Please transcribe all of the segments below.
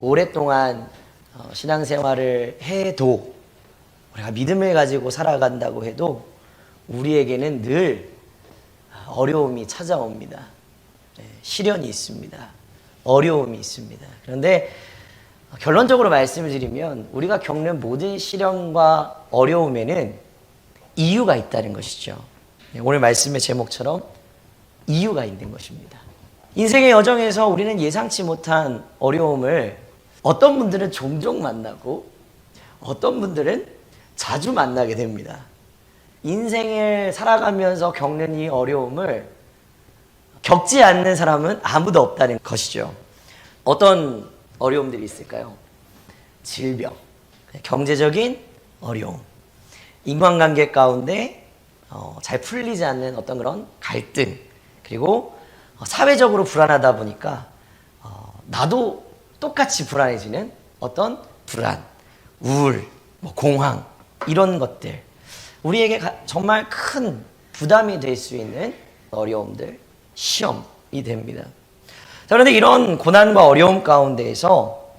오랫동안 신앙생활을 해도 우리가 믿음을 가지고 살아간다고 해도 우리에게는 늘 어려움이 찾아옵니다. 시련이 있습니다. 어려움이 있습니다. 그런데 결론적으로 말씀을 드리면 우리가 겪는 모든 시련과 어려움에는 이유가 있다는 것이죠. 오늘 말씀의 제목처럼 이유가 있는 것입니다. 인생의 여정에서 우리는 예상치 못한 어려움을 어떤 분들은 종종 만나고 어떤 분들은 자주 만나게 됩니다. 인생을 살아가면서 겪는 이 어려움을 겪지 않는 사람은 아무도 없다는 것이죠. 어떤 어려움들이 있을까요? 질병, 경제적인 어려움, 인간관계 가운데 잘 풀리지 않는 어떤 그런 갈등, 그리고 사회적으로 불안하다 보니까 나도 똑같이 불안해지는 어떤 불안, 우울, 공황, 이런 것들, 우리에게 정말 큰 부담이 될 수 있는 어려움들, 시험이 됩니다. 자, 그런데 이런 고난과 어려움 가운데에서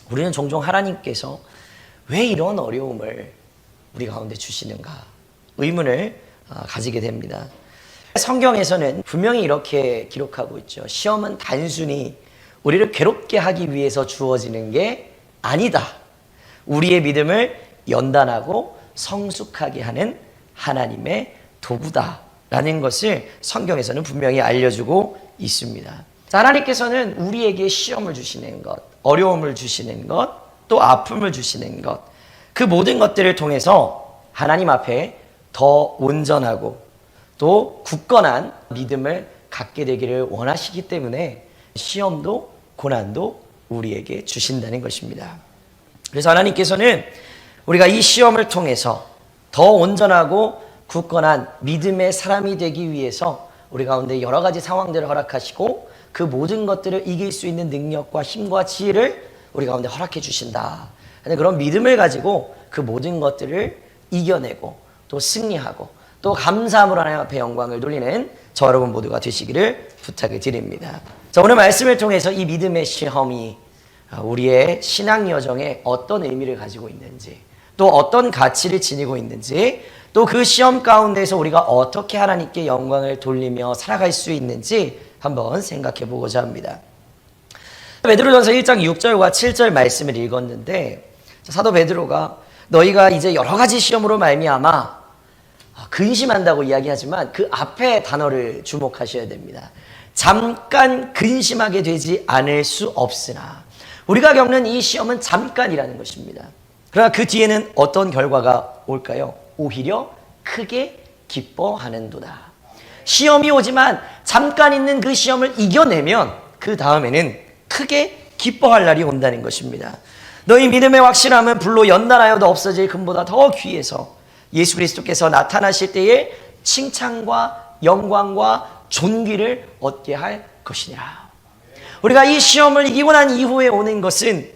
우리는 종종 하나님께서 왜 이런 어려움을 우리 가운데 주시는가 의문을 가지게 됩니다. 성경에서는 분명히 이렇게 기록하고 있죠. 시험은 단순히 우리를 괴롭게 하기 위해서 주어지는 게 아니다. 우리의 믿음을 연단하고 성숙하게 하는 하나님의 도구다라는 것을 성경에서는 분명히 알려주고 있습니다. 자, 하나님께서는 우리에게 시험을 주시는 것, 어려움을 주시는 것, 또 아픔을 주시는 것, 그 모든 것들을 통해서 하나님 앞에 더 온전하고 또 굳건한 믿음을 갖게 되기를 원하시기 때문에 시험도 고난도 우리에게 주신다는 것입니다. 그래서 하나님께서는 우리가 이 시험을 통해서 더 온전하고 굳건한 믿음의 사람이 되기 위해서 우리 가운데 여러 가지 상황들을 허락하시고 그 모든 것들을 이길 수 있는 능력과 힘과 지혜를 우리 가운데 허락해 주신다. 그런 믿음을 가지고 그 모든 것들을 이겨내고 또 승리하고 또 감사함으로 하나님 앞에 영광을 돌리는 저 여러분 모두가 되시기를 부탁을 드립니다. 자, 오늘 말씀을 통해서 이 믿음의 시험이 우리의 신앙 여정에 어떤 의미를 가지고 있는지, 또 어떤 가치를 지니고 있는지, 또 그 시험 가운데서 우리가 어떻게 하나님께 영광을 돌리며 살아갈 수 있는지 한번 생각해 보고자 합니다. 베드로전서 1장 6절과 7절 말씀을 읽었는데, 사도 베드로가 너희가 이제 여러 가지 시험으로 말미암아 근심한다고 이야기하지만 그 앞에 단어를 주목하셔야 됩니다. 잠깐 근심하게 되지 않을 수 없으나, 우리가 겪는 이 시험은 잠깐이라는 것입니다. 그러나 그 뒤에는 어떤 결과가 올까요? 오히려 크게 기뻐하는도다. 시험이 오지만 잠깐 있는 그 시험을 이겨내면 그 다음에는 크게 기뻐할 날이 온다는 것입니다. 너희 믿음의 확실함은 불로 연단하여도 없어질 금보다 더 귀해서 예수 그리스도께서 나타나실 때에 칭찬과 영광과 존귀를 얻게 할 것이니라. 우리가 이 시험을 이기고 난 이후에 오는 것은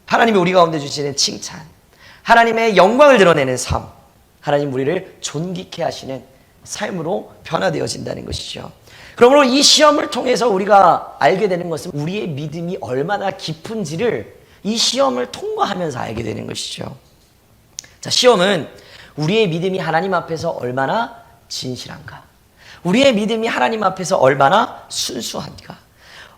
하나님이 우리 가운데 주시는 칭찬, 하나님의 영광을 드러내는 삶, 하나님 우리를 존귀케 하시는 삶으로 변화되어진다는 것이죠. 그러므로 이 시험을 통해서 우리가 알게 되는 것은 우리의 믿음이 얼마나 깊은지를 이 시험을 통과하면서 알게 되는 것이죠. 자, 시험은 우리의 믿음이 하나님 앞에서 얼마나 진실한가, 우리의 믿음이 하나님 앞에서 얼마나 순수한가,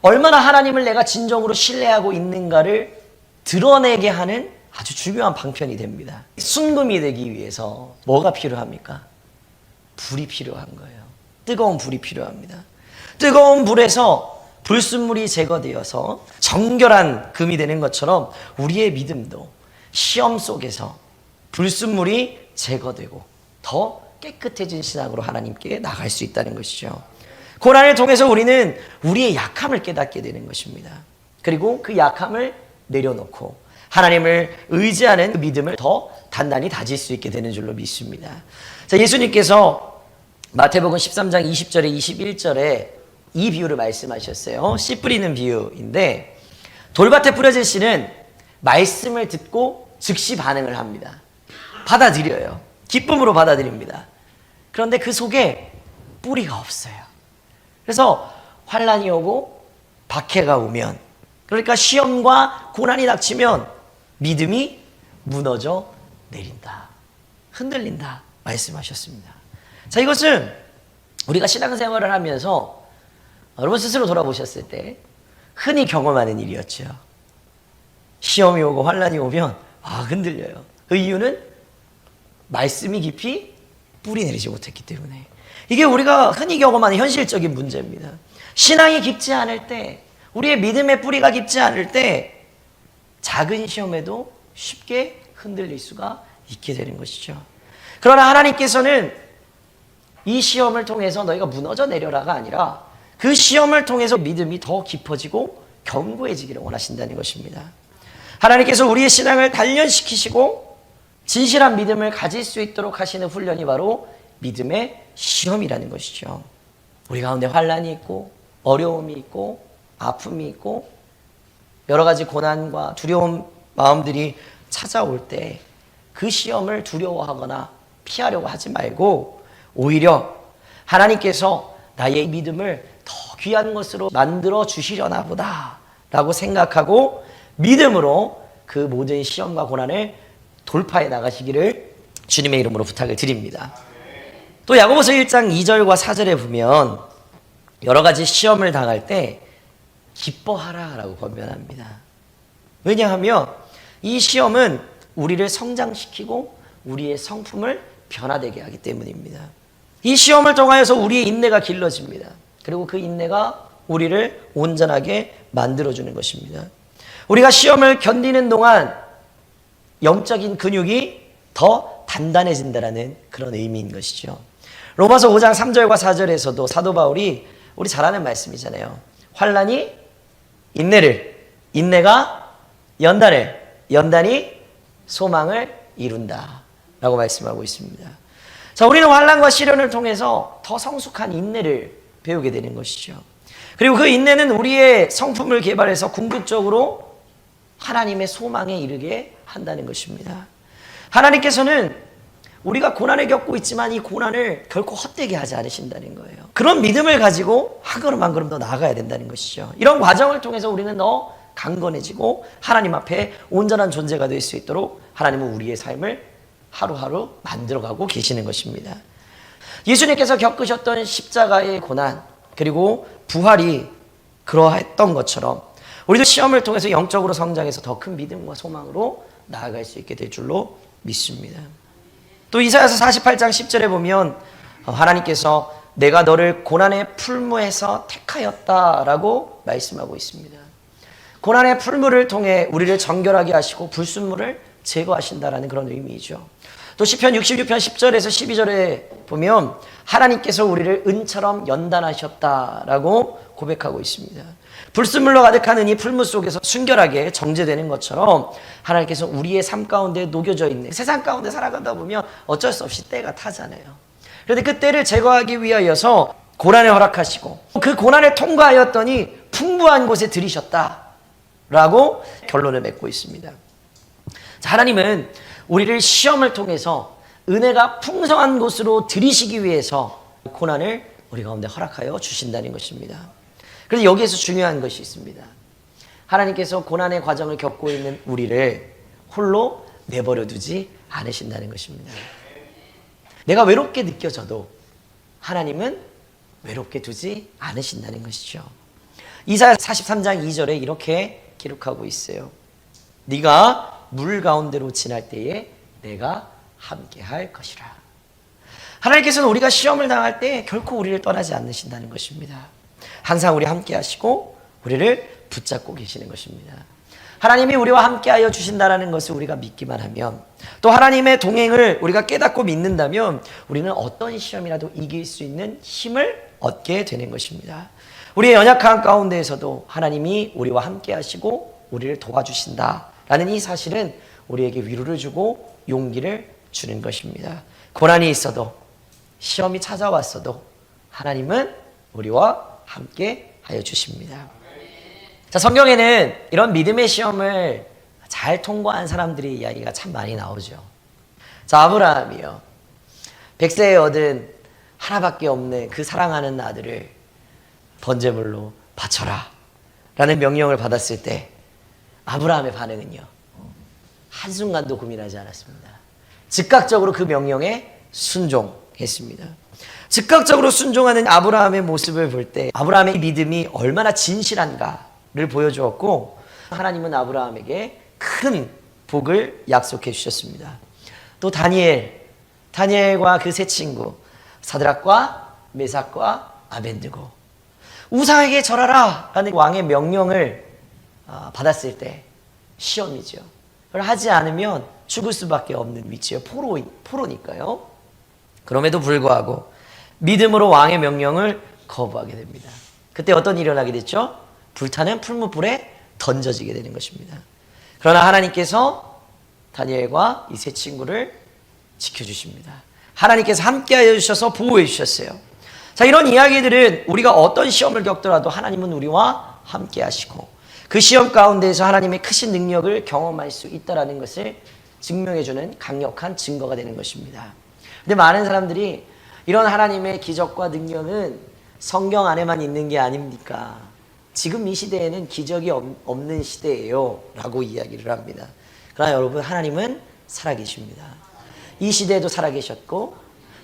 얼마나 하나님을 내가 진정으로 신뢰하고 있는가를 드러내게 하는 아주 중요한 방편이 됩니다. 순금이 되기 위해서 뭐가 필요합니까? 불이 필요한 거예요. 뜨거운 불이 필요합니다. 뜨거운 불에서 불순물이 제거되어서 정결한 금이 되는 것처럼 우리의 믿음도 시험 속에서 불순물이 제거되고 더 깨끗해진 신앙으로 하나님께 나갈 수 있다는 것이죠. 고난을 통해서 우리는 우리의 약함을 깨닫게 되는 것입니다. 그리고 그 약함을 내려놓고 하나님을 의지하는 그 믿음을 더 단단히 다질 수 있게 되는 줄로 믿습니다. 자, 예수님께서 마태복음 13장 20절에 21절에 이 비유를 말씀하셨어요. 씨 뿌리는 비유인데, 돌밭에 뿌려진 씨는 말씀을 듣고 즉시 반응을 합니다. 받아들여요. 기쁨으로 받아들입니다. 그런데 그 속에 뿌리가 없어요. 그래서 환란이 오고 박해가 오면 그러니까 시험과 고난이 닥치면 믿음이 무너져 내린다. 흔들린다. 말씀하셨습니다. 자, 이것은 우리가 신앙생활을 하면서 여러분 스스로 돌아보셨을 때 흔히 경험하는 일이었죠. 시험이 오고 환난이 오면 흔들려요. 그 이유는 말씀이 깊이 뿌리 내리지 못했기 때문에. 이게 우리가 흔히 경험하는 현실적인 문제입니다. 신앙이 깊지 않을 때, 우리의 믿음의 뿌리가 깊지 않을 때 작은 시험에도 쉽게 흔들릴 수가 있게 되는 것이죠. 그러나 하나님께서는 이 시험을 통해서 너희가 무너져 내려라가 아니라 그 시험을 통해서 믿음이 더 깊어지고 견고해지기를 원하신다는 것입니다. 하나님께서 우리의 신앙을 단련시키시고 진실한 믿음을 가질 수 있도록 하시는 훈련이 바로 믿음의 시험이라는 것이죠. 우리 가운데 환난이 있고 어려움이 있고 아픔이 있고 여러 가지 고난과 두려운 마음들이 찾아올 때 그 시험을 두려워하거나 피하려고 하지 말고 오히려 하나님께서 나의 믿음을 더 귀한 것으로 만들어 주시려나 보다 라고 생각하고 믿음으로 그 모든 시험과 고난을 돌파해 나가시기를 주님의 이름으로 부탁을 드립니다. 또 야고보서 1장 2절과 4절에 보면 여러 가지 시험을 당할 때 기뻐하라 라고 권면합니다. 왜냐하면 이 시험은 우리를 성장시키고 우리의 성품을 변화되게 하기 때문입니다. 이 시험을 통하여서 우리의 인내가 길러집니다. 그리고 그 인내가 우리를 온전하게 만들어주는 것입니다. 우리가 시험을 견디는 동안 영적인 근육이 더 단단해진다는 그런 의미인 것이죠. 로마서 5장 3절과 4절에서도 사도 바울이 우리 잘 아는 말씀이잖아요. 환난이 인내를, 인내가 연단을, 연단이 소망을 이룬다 라고 말씀하고 있습니다. 자, 우리는 환난과 시련을 통해서 더 성숙한 인내를 배우게 되는 것이죠. 그리고 그 인내는 우리의 성품을 개발해서 궁극적으로 하나님의 소망에 이르게 한다는 것입니다. 하나님께서는 우리가 고난을 겪고 있지만 이 고난을 결코 헛되게 하지 않으신다는 거예요. 그런 믿음을 가지고 한 걸음 한 걸음 더 나아가야 된다는 것이죠. 이런 과정을 통해서 우리는 더 강건해지고 하나님 앞에 온전한 존재가 될 수 있도록 하나님은 우리의 삶을 하루하루 만들어가고 계시는 것입니다. 예수님께서 겪으셨던 십자가의 고난 그리고 부활이 그러했던 것처럼 우리도 시험을 통해서 영적으로 성장해서 더 큰 믿음과 소망으로 나아갈 수 있게 될 줄로 믿습니다. 또 이사야서 48장 10절에 보면 하나님께서 내가 너를 고난의 풀무에서 택하였다라고 말씀하고 있습니다. 고난의 풀무를 통해 우리를 정결하게 하시고 불순물을 제거하신다라는 그런 의미이죠. 또 시편 66편 10절에서 12절에 보면 하나님께서 우리를 은처럼 연단하셨다라고 고백하고 있습니다. 불순물로 가득한 이 풀무 속에서 순결하게 정제되는 것처럼 하나님께서 우리의 삶 가운데 녹여져 있는 세상 가운데 살아가다 보면 어쩔 수 없이 때가 타잖아요. 그런데 그 때를 제거하기 위하여서 고난을 허락하시고 그 고난을 통과하였더니 풍부한 곳에 들이셨다라고 결론을 맺고 있습니다. 자, 하나님은 우리를 시험을 통해서 은혜가 풍성한 곳으로 들이시기 위해서 고난을 우리 가운데 허락하여 주신다는 것입니다. 그래서 여기에서 중요한 것이 있습니다. 하나님께서 고난의 과정을 겪고 있는 우리를 홀로 내버려 두지 않으신다는 것입니다. 내가 외롭게 느껴져도 하나님은 외롭게 두지 않으신다는 것이죠. 이사야 43장 2절에 이렇게 기록하고 있어요. 네가 물 가운데로 지날 때에 내가 함께 할 것이라. 하나님께서는 우리가 시험을 당할 때 결코 우리를 떠나지 않으신다는 것입니다. 항상 우리 함께 하시고 우리를 붙잡고 계시는 것입니다. 하나님이 우리와 함께 하여 주신다는 것을 우리가 믿기만 하면 또 하나님의 동행을 우리가 깨닫고 믿는다면 우리는 어떤 시험이라도 이길 수 있는 힘을 얻게 되는 것입니다. 우리의 연약한 가운데에서도 하나님이 우리와 함께 하시고 우리를 도와주신다라는 이 사실은 우리에게 위로를 주고 용기를 주는 것입니다. 고난이 있어도 시험이 찾아왔어도 하나님은 우리와 함께 하여 주십니다. 자, 성경에는 이런 믿음의 시험을 잘 통과한 사람들의 이야기가 참 많이 나오죠. 자, 아브라함이요. 100세에 얻은 하나밖에 없는 그 사랑하는 아들을 번제물로 바쳐라 라는 명령을 받았을 때 아브라함의 반응은요, 한순간도 고민하지 않았습니다. 즉각적으로 그 명령에 순종했습니다. 즉각적으로 순종하는 아브라함의 모습을 볼 때 아브라함의 믿음이 얼마나 진실한가를 보여주었고, 하나님은 아브라함에게 큰 복을 약속해 주셨습니다. 또 다니엘과 그 세 친구 사드락과 메삭과 아벤느고, 우상에게 절하라 라는 왕의 명령을 받았을 때 시험이죠. 그걸 하지 않으면 죽을 수밖에 없는 위치예요. 포로니까요. 그럼에도 불구하고 믿음으로 왕의 명령을 거부하게 됩니다. 그때 어떤 일이 일어나게 됐죠? 불타는 풀무불에 던져지게 되는 것입니다. 그러나 하나님께서 다니엘과 이 세 친구를 지켜주십니다. 하나님께서 함께하여 주셔서 보호해 주셨어요. 자, 이런 이야기들은 우리가 어떤 시험을 겪더라도 하나님은 우리와 함께 하시고 그 시험 가운데에서 하나님의 크신 능력을 경험할 수 있다는 것을 증명해주는 강력한 증거가 되는 것입니다. 근데 많은 사람들이 이런 하나님의 기적과 능력은 성경 안에만 있는 게 아닙니까? 지금 이 시대에는 기적이 없는 시대예요 라고 이야기를 합니다. 그러나 여러분, 하나님은 살아계십니다. 이 시대에도 살아계셨고,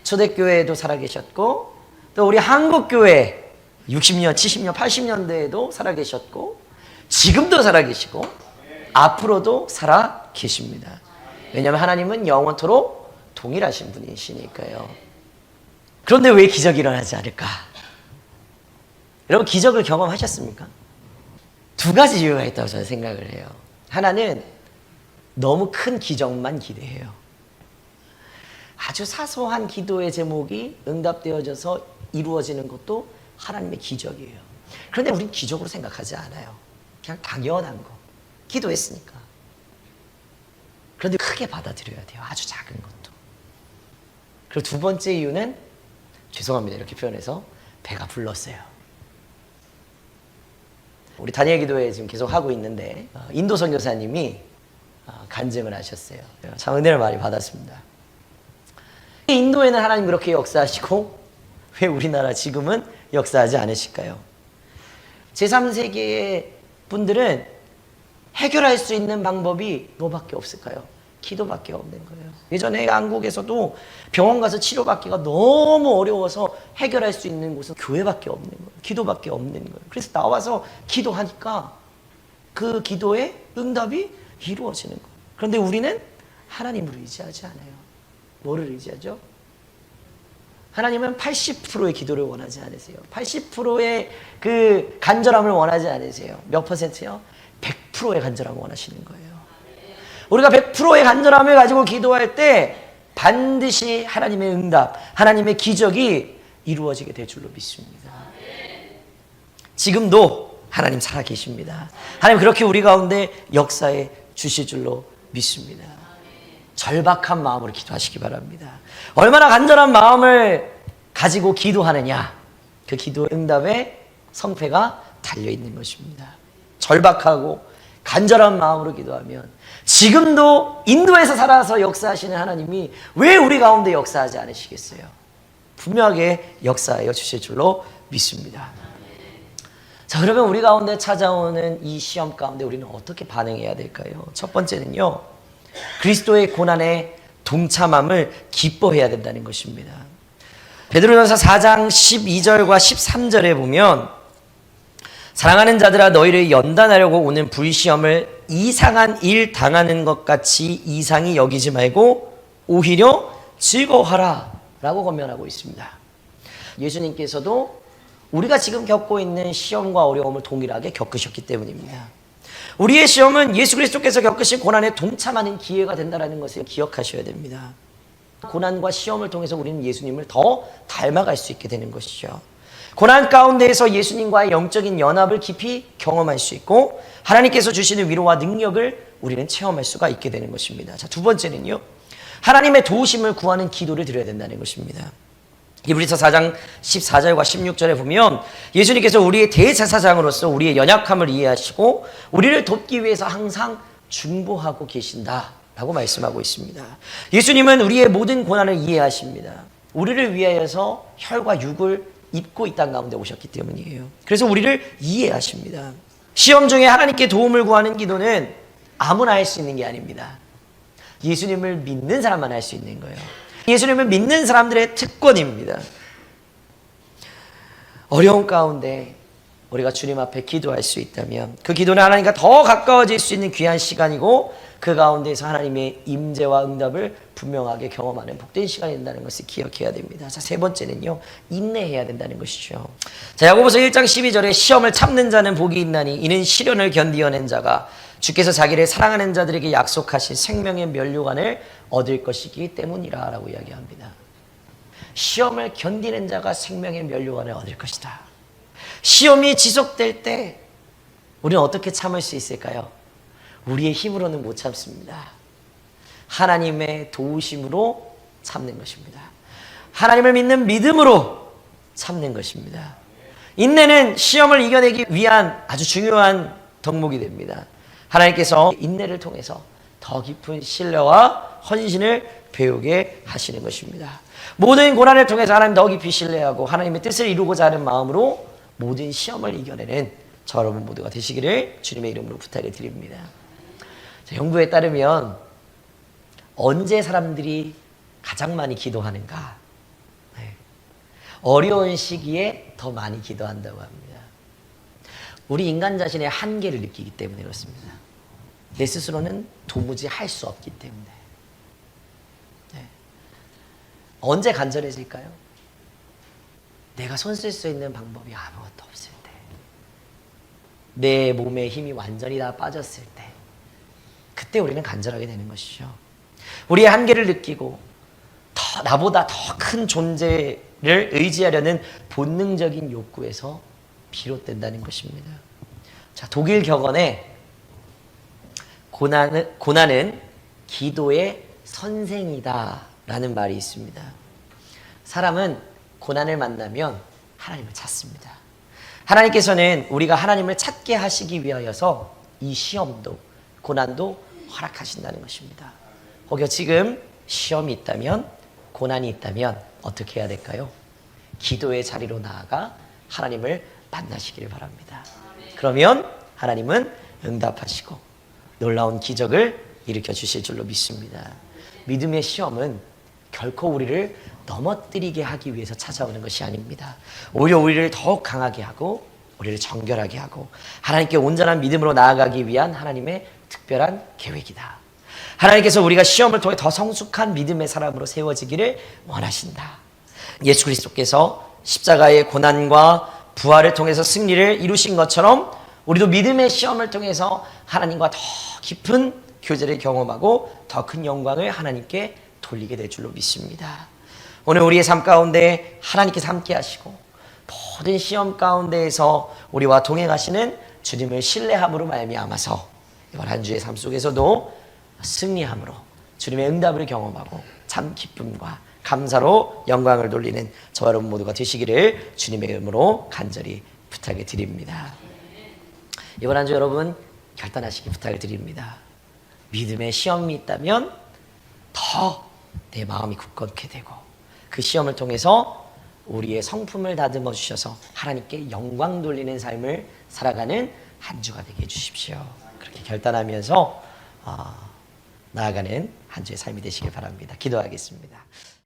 초대교회에도 살아계셨고, 또 우리 한국교회 60년, 70년, 80년대에도 살아계셨고, 지금도 살아계시고, 앞으로도 살아계십니다. 왜냐하면 하나님은 영원토록 동일하신 분이시니까요. 그런데 왜 기적이 일어나지 않을까? 여러분, 기적을 경험하셨습니까? 두 가지 이유가 있다고 저는 생각을 해요. 하나는 너무 큰 기적만 기대해요. 아주 사소한 기도의 제목이 응답되어져서 이루어지는 것도 하나님의 기적이에요. 그런데 우린 기적으로 생각하지 않아요. 그냥 당연한 거. 기도했으니까. 그런데 크게 받아들여야 돼요. 아주 작은 것도. 그리고 두 번째 이유는, 죄송합니다, 이렇게 표현해서, 배가 불렀어요. 우리 다니엘 기도회 지금 계속 하고 있는데 인도 선교사님이 간증을 하셨어요. 참 은혜를 많이 받았습니다. 인도에는 하나님 그렇게 역사하시고 왜 우리나라 지금은 역사하지 않으실까요? 제3세계의 분들은 해결할 수 있는 방법이 뭐밖에 없을까요? 기도밖에 없는 거예요. 예전에 한국에서도 병원 가서 치료받기가 너무 어려워서 해결할 수 있는 곳은 교회밖에 없는 거예요. 기도밖에 없는 거예요. 그래서 나와서 기도하니까 그 기도의 응답이 이루어지는 거예요. 그런데 우리는 하나님을 의지하지 않아요. 뭐를 의지하죠? 하나님은 80%의 기도를 원하지 않으세요. 80%의 그 간절함을 원하지 않으세요. 몇 %요? 100%의 간절함을 원하시는 거예요. 우리가 100%의 간절함을 가지고 기도할 때 반드시 하나님의 응답, 하나님의 기적이 이루어지게 될 줄로 믿습니다. 지금도 하나님 살아계십니다. 하나님 그렇게 우리 가운데 역사해 주실 줄로 믿습니다. 절박한 마음으로 기도하시기 바랍니다. 얼마나 간절한 마음을 가지고 기도하느냐, 그 기도 응답의 성패가 달려있는 것입니다. 절박하고 간절한 마음으로 기도하면 지금도 인도에서 살아서 역사하시는 하나님이 왜 우리 가운데 역사하지 않으시겠어요? 분명하게 역사하여 주실 줄로 믿습니다. 자, 그러면 우리 가운데 찾아오는 이 시험 가운데 우리는 어떻게 반응해야 될까요? 첫 번째는요, 그리스도의 고난에 동참함을 기뻐해야 된다는 것입니다. 베드로전서 4장 12절과 13절에 보면, 사랑하는 자들아, 너희를 연단하려고 오는 불시험을 이상한 일 당하는 것 같이 이상히 여기지 말고 오히려 즐거워하라 라고 권면하고 있습니다. 예수님께서도 우리가 지금 겪고 있는 시험과 어려움을 동일하게 겪으셨기 때문입니다. 우리의 시험은 예수 그리스도께서 겪으신 고난에 동참하는 기회가 된다는 것을 기억하셔야 됩니다. 고난과 시험을 통해서 우리는 예수님을 더 닮아갈 수 있게 되는 것이죠. 고난 가운데에서 예수님과의 영적인 연합을 깊이 경험할 수 있고 하나님께서 주시는 위로와 능력을 우리는 체험할 수가 있게 되는 것입니다. 자, 두 번째는요, 하나님의 도우심을 구하는 기도를 드려야 된다는 것입니다. 히브리서 4장 14절과 16절에 보면 예수님께서 우리의 대제사장으로서 우리의 연약함을 이해하시고 우리를 돕기 위해서 항상 중보하고 계신다라고 말씀하고 있습니다. 예수님은 우리의 모든 고난을 이해하십니다. 우리를 위하여서 혈과 육을 입고 이 땅 가운데 오셨기 때문이에요. 그래서 우리를 이해하십니다. 시험 중에 하나님께 도움을 구하는 기도는 아무나 할 수 있는 게 아닙니다. 예수님을 믿는 사람만 할 수 있는 거예요. 예수님을 믿는 사람들의 특권입니다. 어려운 가운데 우리가 주님 앞에 기도할 수 있다면 그 기도는 하나님과 더 가까워질 수 있는 귀한 시간이고 그 가운데서 하나님의 임재와 응답을 분명하게 경험하는 복된 시간이 된다는 것을 기억해야 됩니다. 자, 세 번째는요, 인내해야 된다는 것이죠. 자, 야고보서 1장 12절에 시험을 참는 자는 복이 있나니 이는 시련을 견디어낸 자가 주께서 자기를 사랑하는 자들에게 약속하신 생명의 면류관을 얻을 것이기 때문이라 라고 이야기합니다. 시험을 견디는 자가 생명의 면류관을 얻을 것이다. 시험이 지속될 때 우리는 어떻게 참을 수 있을까요? 우리의 힘으로는 못 참습니다. 하나님의 도우심으로 참는 것입니다. 하나님을 믿는 믿음으로 참는 것입니다. 인내는 시험을 이겨내기 위한 아주 중요한 덕목이 됩니다. 하나님께서 인내를 통해서 더 깊은 신뢰와 헌신을 배우게 하시는 것입니다. 모든 고난을 통해서 하나님 더 깊이 신뢰하고 하나님의 뜻을 이루고자 하는 마음으로 모든 시험을 이겨내는 저 여러분 모두가 되시기를 주님의 이름으로 부탁을 드립니다. 연구에 따르면 언제 사람들이 가장 많이 기도하는가? 어려운 시기에 더 많이 기도한다고 합니다. 우리 인간 자신의 한계를 느끼기 때문에 그렇습니다. 내 스스로는 도무지 할 수 없기 때문에. 언제 간절해질까요? 내가 손 쓸 수 있는 방법이 아무것도 없을 때, 내 몸에 힘이 완전히 다 빠졌을 때, 그때 우리는 간절하게 되는 것이죠. 우리의 한계를 느끼고 나보다 더 큰 존재를 의지하려는 본능적인 욕구에서 비롯된다는 것입니다. 자, 독일 격언에 고난은 기도의 선생이다 라는 말이 있습니다. 사람은 고난을 만나면 하나님을 찾습니다. 하나님께서는 우리가 하나님을 찾게 하시기 위하여서 이 시험도 고난도 허락하신다는 것입니다. 혹여 지금 시험이 있다면, 고난이 있다면 어떻게 해야 될까요? 기도의 자리로 나아가 하나님을 만나시길 바랍니다. 그러면 하나님은 응답하시고 놀라운 기적을 일으켜 주실 줄로 믿습니다. 믿음의 시험은 결코 우리를 넘어뜨리게 하기 위해서 찾아오는 것이 아닙니다. 오히려 우리를 더욱 강하게 하고 우리를 정결하게 하고 하나님께 온전한 믿음으로 나아가기 위한 하나님의 특별한 계획이다. 하나님께서 우리가 시험을 통해 더 성숙한 믿음의 사람으로 세워지기를 원하신다. 예수 그리스도께서 십자가의 고난과 부활을 통해서 승리를 이루신 것처럼 우리도 믿음의 시험을 통해서 하나님과 더 깊은 교제를 경험하고 더 큰 영광을 하나님께 돌리게 될 줄로 믿습니다. 오늘 우리의 삶 가운데 하나님께서 함께 하시고 모든 시험 가운데에서 우리와 동행하시는 주님을 신뢰함으로 말미암아서 이번 한 주의 삶 속에서도 승리함으로 주님의 응답을 경험하고 참 기쁨과 감사로 영광을 돌리는 저와 여러분 모두가 되시기를 주님의 이름으로 간절히 부탁을 드립니다. 이번 한 주 여러분 결단하시기 부탁을 드립니다. 믿음의 시험이 있다면 더 내 마음이 굳건케 되고 그 시험을 통해서 우리의 성품을 다듬어 주셔서 하나님께 영광 돌리는 삶을 살아가는 한 주가 되게 해주십시오. 그렇게 결단하면서 나아가는 한 주의 삶이 되시길 바랍니다. 기도하겠습니다.